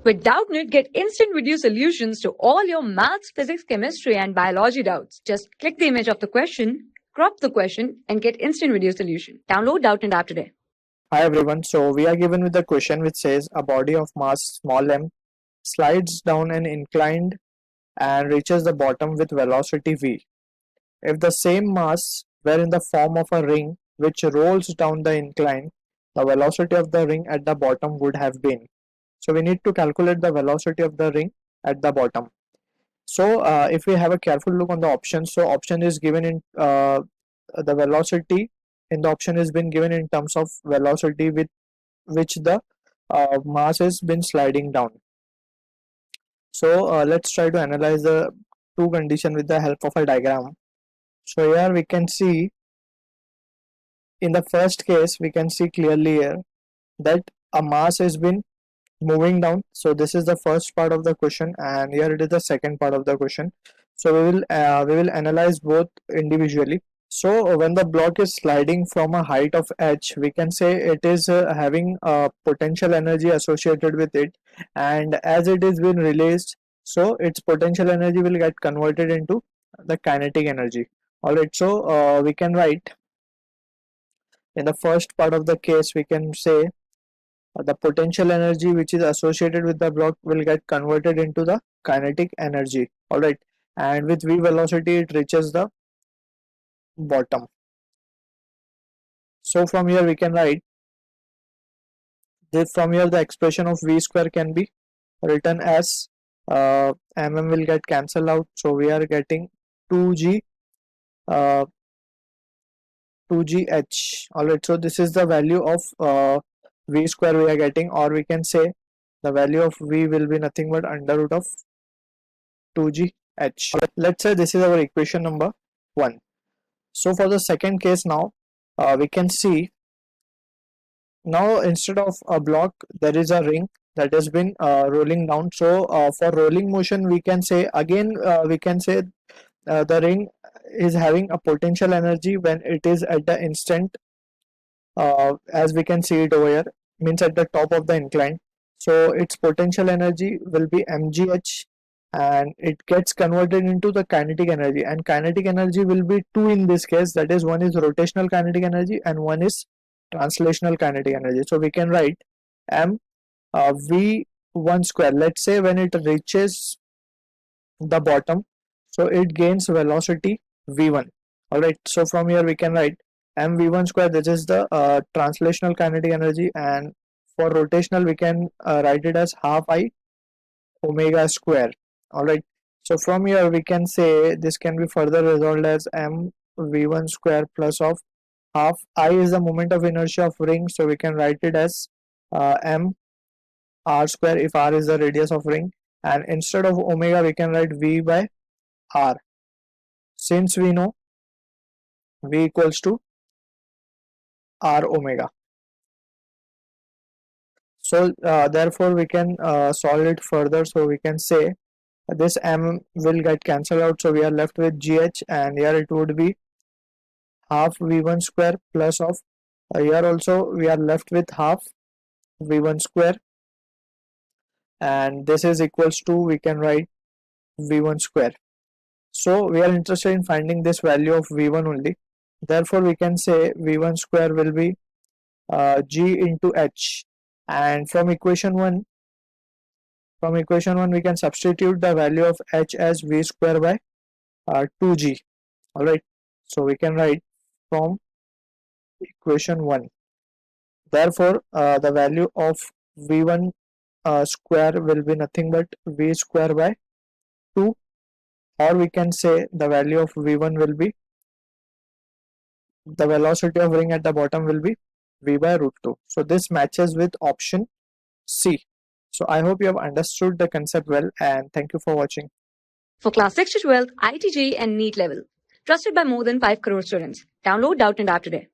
With Doubtnut, get instant video solutions to all your maths, physics, chemistry, and biology doubts. Just click the image of the question, crop the question, and get instant video solution. Download Doubtnut app today. Hi everyone, so we are given with the question which says a body of mass small m slides down an incline and reaches the bottom with velocity v. If the same mass were in the form of a ring which rolls down the incline, the velocity of the ring at the bottom would have been. So we need to calculate the velocity of the ring at the bottom. So if we have a careful look on the options, so option is given in the velocity in the option has been given in terms of velocity with which the mass has been sliding down. So let's try to analyze the two condition with the help of a diagram. So here we can see in the first case we can see clearly here that a mass has been moving down. So this is the first part of the question, and here it is the second part of the question. So we will analyze both individually. So when the block is sliding from a height of h, we can say it is having a potential energy associated with it, and as it is being released, so its potential energy will get converted into the kinetic energy. Alright, so we can write in the first part of the case, we can say the potential energy which is associated with the block will get converted into the kinetic energy. Alright, and with v velocity it reaches the bottom. So from here we can write this. From here the expression of v square can be written as mm will get cancelled out, so we are getting 2g 2gh. Alright, so this is the value of v square we are getting, or we can say the value of v will be nothing but under root of 2gh. Let's say this is our equation number 1. So for the second case now, we can see now instead of a block there is a ring that has been rolling down. So for rolling motion we can say again the ring is having a potential energy when it is at the instant, as we can see it over here, means at the top of the incline. So its potential energy will be mgh, and it gets converted into the kinetic energy, and kinetic energy will be two in this case, that is, one is rotational kinetic energy and one is translational kinetic energy. So we can write m v1 square. Let's say when it reaches the bottom, so it gains velocity v1. Alright, so from here we can write m v1 square, this is the translational kinetic energy, and for rotational we can write it as half I omega square. Alright, so from here we can say this can be further resolved as m v1 square plus of half I is the moment of inertia of ring, so we can write it as m r square if r is the radius of ring, and instead of omega we can write v by r, since we know v equals to r omega. So therefore we can solve it further. So we can say this m will get cancelled out, so we are left with gh, and here it would be half v1 square plus of here also we are left with half v1 square, and this is equals to, we can write v1 square. So we are interested in finding this value of v1 only, therefore we can say v1 square will be g into h, and from equation 1 we can substitute the value of h as v square by 2g. Alright, so we can write from equation 1, therefore the value of v1 square will be nothing but v square by 2, or we can say the value of v1 will be the velocity of ring at the bottom will be v by root 2. So this matches with option C. So I hope you have understood the concept well, and thank you for watching. For class 6 to 12, IIT JEE and NEET level. Trusted by more than 5 crore students. Download Doubtnut app today.